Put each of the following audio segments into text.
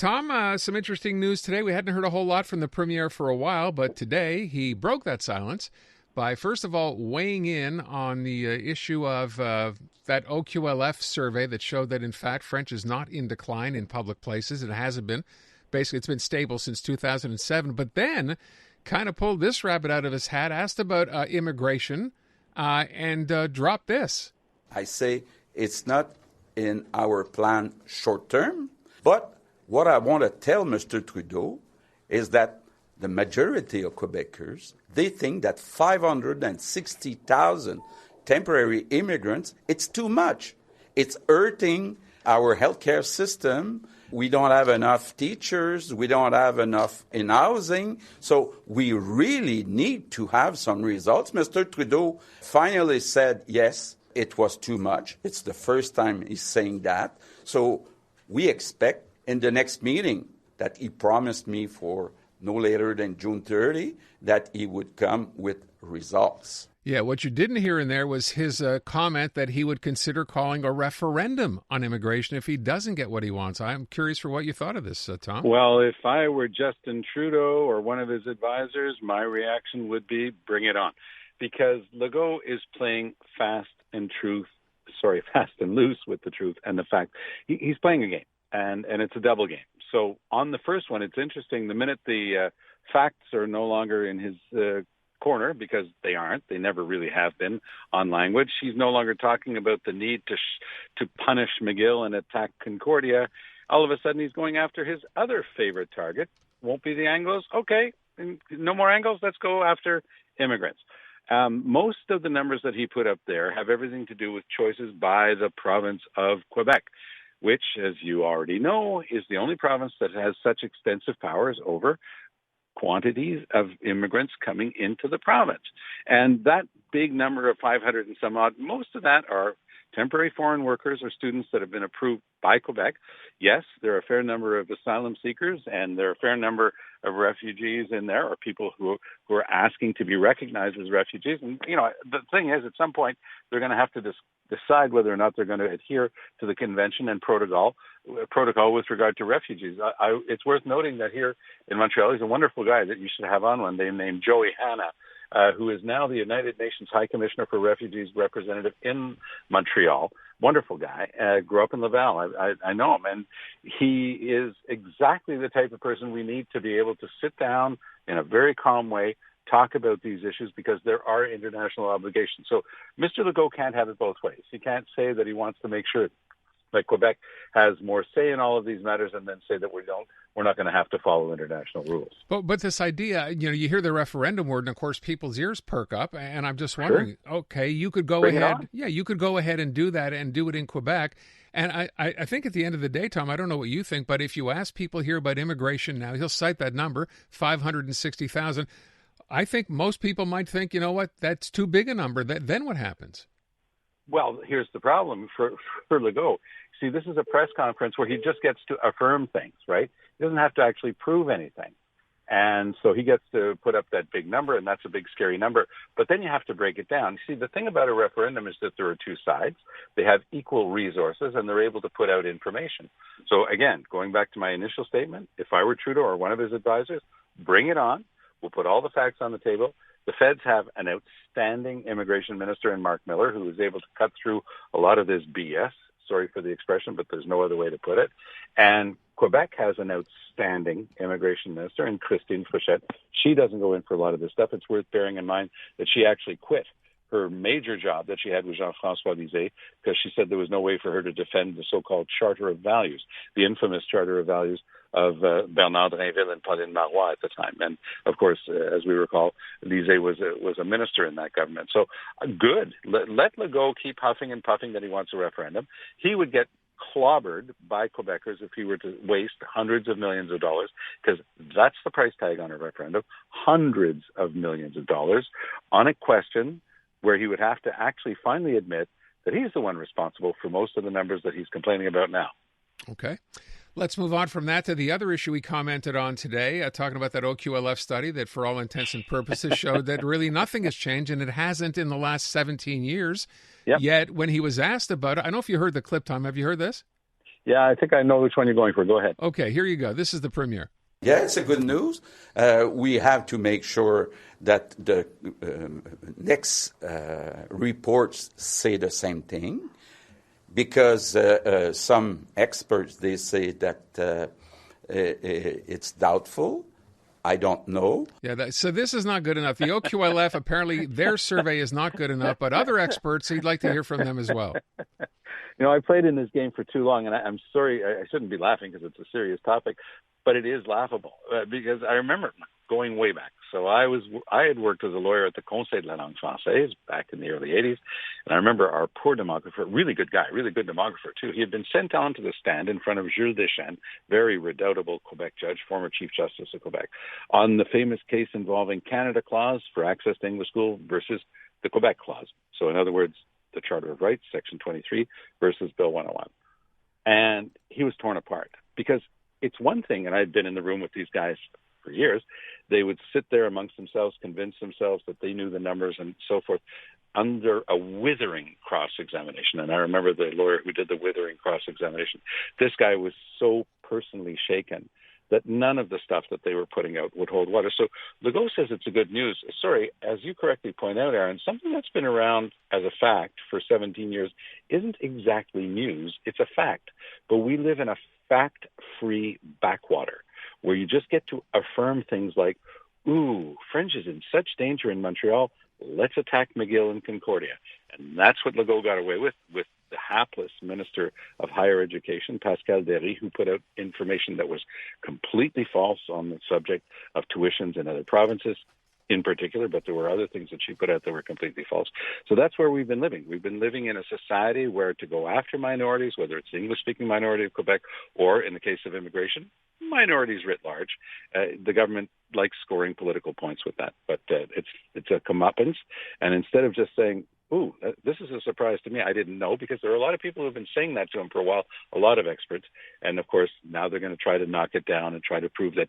Tom, some interesting news today. We hadn't heard a whole lot from the Premier for a while, but today he broke that silence by, first of all, weighing in on the issue of that OQLF survey that showed that, in fact, French is not in decline in public places. It hasn't been. Basically, it's been stable since 2007. But then kind of pulled this rabbit out of his hat, asked about immigration, and dropped this. I say it's not in our plan short term, but what I want to tell Mr. Trudeau is that the majority of Quebecers, they think that 560,000 temporary immigrants, it's too much. It's hurting our healthcare system. We don't have enough teachers. We don't have enough in housing. So we really need to have some results. Mr. Trudeau finally said, yes, it was too much. It's the first time he's saying that. So we expect in the next meeting that he promised me for no later than June 30 that he would come with results. Yeah, what you didn't hear in there was his comment that he would consider calling a referendum on immigration if he doesn't get what he wants. I'm curious for what you thought of this, Tom. Well, if I were Justin Trudeau or one of his advisors, my reaction would be bring it on. Because Legault is playing fast and loose with the truth and the fact. He's playing a game, and it's a double game. So on the first one, it's interesting. The minute the facts are no longer in his corner, because they aren't, they never really have been on language. He's no longer talking about the need to punish McGill and attack Concordia. All of a sudden, he's going after his other favorite target. Won't be the Anglos. Okay, no more Anglos. Let's go after immigrants. Most of the numbers that he put up there have everything to do with choices by the province of Quebec, which, as you already know, is the only province that has such extensive powers over quantities of immigrants coming into the province. And that big number of 500 and some odd, most of that are temporary foreign workers or students that have been approved by Quebec. Yes, there are a fair number of asylum seekers, and there are a fair number of refugees in there, or people who are asking to be recognized as refugees. And, the thing is, at some point, they're going to have to decide whether or not they're going to adhere to the convention and protocol with regard to refugees. It's worth noting that here in Montreal, he's a wonderful guy that you should have on one day named Joey Hanna, who is now the United Nations High Commissioner for Refugees representative in Montreal. Wonderful guy. Grew up in Laval. I know him. And he is exactly the type of person we need to be able to sit down in a very calm way, talk about these issues, because there are international obligations. So Mr. Legault can't have it both ways. He can't say that he wants to make sure that Quebec has more say in all of these matters and then say that we're not going to have to follow international rules. But this idea, you hear the referendum word, and of course people's ears perk up, and I'm just wondering, okay, you could go ahead. Yeah, you could go ahead and do that and do it in Quebec. And I think at the end of the day, Tom, I don't know what you think, but if you ask people here about immigration now, he'll cite that number, 560,000. I think most people might think, you know what, that's too big a number. Then what happens? Well, here's the problem for Legault. See, this is a press conference where he just gets to affirm things, right? He doesn't have to actually prove anything. And so he gets to put up that big number, and that's a big, scary number. But then you have to break it down. See, the thing about a referendum is that there are two sides. They have equal resources, and they're able to put out information. So, again, going back to my initial statement, if I were Trudeau or one of his advisors, bring it on. We'll put all the facts on the table. The feds have an outstanding immigration minister in Mark Miller who is able to cut through a lot of this BS. Sorry for the expression, but there's no other way to put it. And Quebec has an outstanding immigration minister in Christine Fréchette. She doesn't go in for a lot of this stuff. It's worth bearing in mind that she actually quit her major job that she had with Jean-François Lisée because she said there was no way for her to defend the so-called Charter of Values, the infamous Charter of Values of Bernard Drinville and Pauline Marois at the time. And, of course, as we recall, Lisée was a minister in that government. So, good. Let Legault keep huffing and puffing that he wants a referendum. He would get clobbered by Quebecers if he were to waste hundreds of millions of dollars, because that's the price tag on a referendum, hundreds of millions of dollars on a question where he would have to actually finally admit that he's the one responsible for most of the numbers that he's complaining about now. Okay. Let's move on from that to the other issue we commented on today, talking about that OQLF study that for all intents and purposes showed that really nothing has changed, and it hasn't in the last 17 years. Yep. Yet when he was asked about it, I don't know if you heard the clip, Tom. Have you heard this? Yeah, I think I know which one you're going for. Go ahead. Okay, here you go. This is the premiere. Yeah, it's a good news. We have to make sure that the next reports say the same thing, because some experts, they say that it's doubtful. I don't know. Yeah, so this is not good enough. The OQLF, apparently their survey is not good enough, but other experts, he'd like to hear from them as well. I played in this game for too long, and I'm sorry, I shouldn't be laughing because it's a serious topic, but it is laughable because I remember going way back. So I had worked as a lawyer at the Conseil de la Langue Française back in the early 80s, and I remember our poor demographer, really good guy, really good demographer too. He had been sent on to the stand in front of Jules Deschênes, very redoubtable Quebec judge, former Chief Justice of Quebec, on the famous case involving Canada Clause for access to English school versus the Quebec Clause. So in other words, the Charter of Rights, Section 23, versus Bill 101. And he was torn apart because it's one thing, and I'd been in the room with these guys for years, they would sit there amongst themselves, convince themselves that they knew the numbers and so forth, under a withering cross-examination. And I remember the lawyer who did the withering cross-examination. This guy was so personally shaken that none of the stuff that they were putting out would hold water. So Legault says it's a good news. Sorry, as you correctly point out, Aaron, something that's been around as a fact for 17 years isn't exactly news. It's a fact. But we live in a fact-free backwater where you just get to affirm things like, ooh, French is in such danger in Montreal, let's attack McGill and Concordia. And that's what Legault got away with the hapless Minister of Higher Education, Pascal Derry, who put out information that was completely false on the subject of tuitions in other provinces in particular, but there were other things that she put out that were completely false. So that's where we've been living. We've been living in a society where to go after minorities, whether it's the English-speaking minority of Quebec or, in the case of immigration, minorities writ large, the government likes scoring political points with that. But it's a comeuppance. And instead of just saying, ooh, this is a surprise to me. I didn't know, because there are a lot of people who have been saying that to him for a while, a lot of experts. And, of course, now they're going to try to knock it down and try to prove that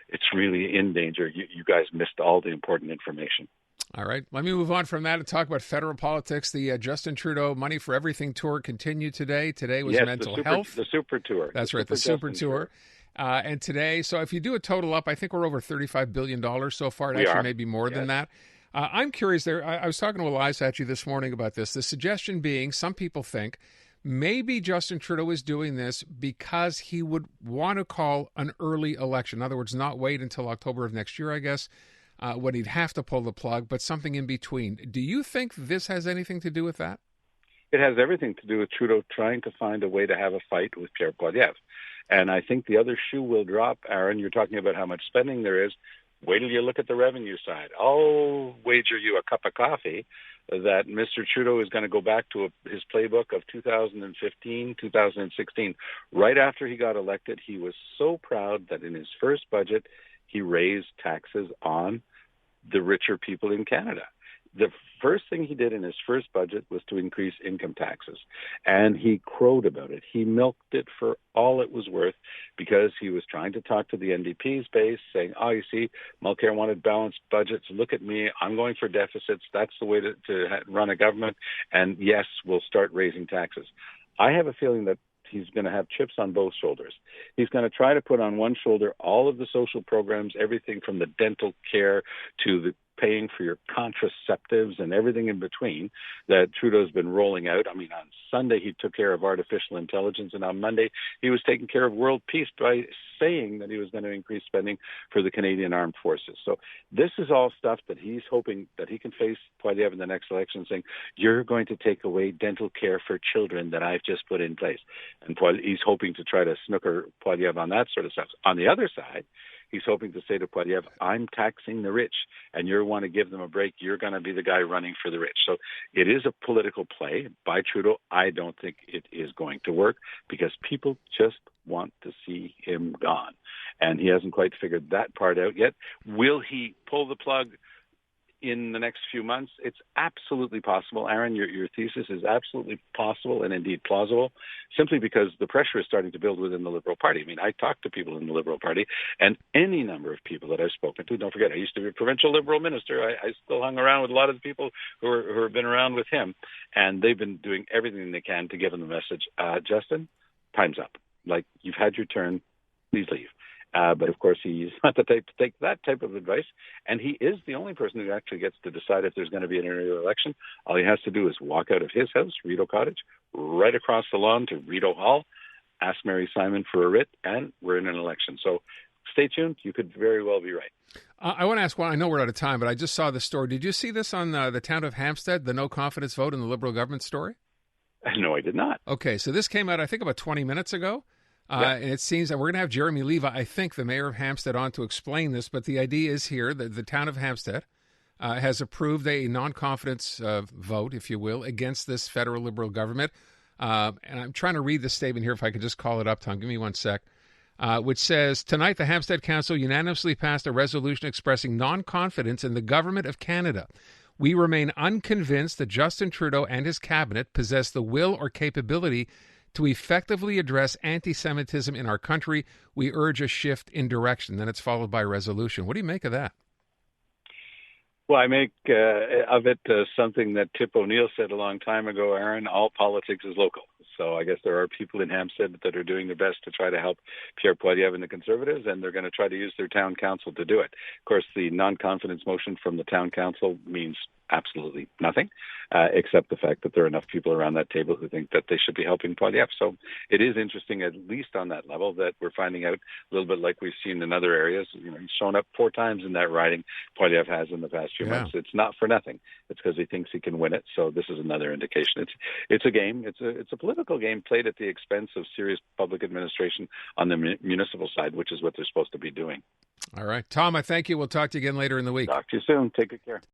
it's really in danger. You guys missed all the important information. All right. Let me move on from that and talk about federal politics. The Justin Trudeau Money for Everything tour continued today. Today was mental health. The super tour. That's right, the super tour. And today, so if you do a total up, I think we're over $35 billion so far. It actually may be more than that. I'm curious there. I was talking to Elias actually this morning about this. The suggestion being, some people think maybe Justin Trudeau is doing this because he would want to call an early election. In other words, not wait until October of next year, I guess, when he'd have to pull the plug, but something in between. Do you think this has anything to do with that? It has everything to do with Trudeau trying to find a way to have a fight with Pierre Poilievre. And I think the other shoe will drop, Aaron. You're talking about how much spending there is. Wait till you look at the revenue side. I'll wager you a cup of coffee that Mr. Trudeau is going to go back to his playbook of 2015, 2016. Right after he got elected, he was so proud that in his first budget, he raised taxes on the richer people in Canada. The first thing he did in his first budget was to increase income taxes, and he crowed about it. He milked it for all it was worth because he was trying to talk to the NDP's base, saying, oh, you see, Mulcair wanted balanced budgets. Look at me. I'm going for deficits. That's the way to run a government. And yes, we'll start raising taxes. I have a feeling that he's going to have chips on both shoulders. He's going to try to put on one shoulder all of the social programs, everything from the dental care to the paying for your contraceptives and everything in between that Trudeau's been rolling out. I mean, on Sunday, he took care of artificial intelligence, and on Monday, he was taking care of world peace by saying that he was going to increase spending for the Canadian Armed Forces. So this is all stuff that he's hoping that he can face Poilievre in the next election, saying, you're going to take away dental care for children that I've just put in place. And he's hoping to try to snooker Poilievre on that sort of stuff. On the other side, he's hoping to say to Poilievre, I'm taxing the rich, and you want to give them a break. You're going to be the guy running for the rich. So it is a political play by Trudeau. I don't think it is going to work because people just want to see him gone. And he hasn't quite figured that part out yet. Will he pull the plug in the next few months? It's absolutely possible. Aaron, your thesis is absolutely possible and indeed plausible, simply because the pressure is starting to build within the Liberal Party. I mean, I talk to people in the Liberal Party, and any number of people that I've spoken to, don't forget, I used to be a provincial Liberal minister. I still hung around with a lot of the people who have been around with him, and they've been doing everything they can to give him the message, Justin, time's up. Like, you've had your turn, please leave. But of course, he's not the type to take that type of advice, and he is the only person who actually gets to decide if there's going to be an earlier election. All he has to do is walk out of his house, Rideau Cottage, right across the lawn to Rideau Hall, ask Mary Simon for a writ, and we're in an election. So stay tuned. You could very well be right. I want to ask, well, I know we're out of time, but I just saw the story. Did you see this on the town of Hampstead, the no confidence vote in the Liberal government story? No, I did not. Okay, so this came out, I think, about 20 minutes ago. And it seems that we're going to have Jeremy Leva, I think, the mayor of Hampstead, on to explain this. But the idea is here that the town of Hampstead has approved a non-confidence vote, if you will, against this federal Liberal government. And I'm trying to read the statement here, if I could just call it up, Tom. Give me one sec. Which says, tonight the Hampstead Council unanimously passed a resolution expressing non-confidence in the government of Canada. We remain unconvinced that Justin Trudeau and his cabinet possess the will or capability to effectively address anti-Semitism in our country. We urge a shift in direction. Then it's followed by a resolution. What do you make of that? Well, I make of it something that Tip O'Neill said a long time ago, Aaron, all politics is local. So I guess there are people in Hampstead that are doing their best to try to help Pierre Poilievre and the Conservatives, and they're going to try to use their town council to do it. Of course, the non-confidence motion from the town council means absolutely nothing, except the fact that there are enough people around that table who think that they should be helping Poilievre. So it is interesting, at least on that level, that we're finding out a little bit like we've seen in other areas. You know, he's shown up 4 times in that riding, Poilievre has in the past few months. It's not for nothing. It's because he thinks he can win it. So this is another indication. It's a game. It's a political game played at the expense of serious public administration on the municipal side, which is what they're supposed to be doing. All right. Tom, I thank you. We'll talk to you again later in the week. Talk to you soon. Take good care.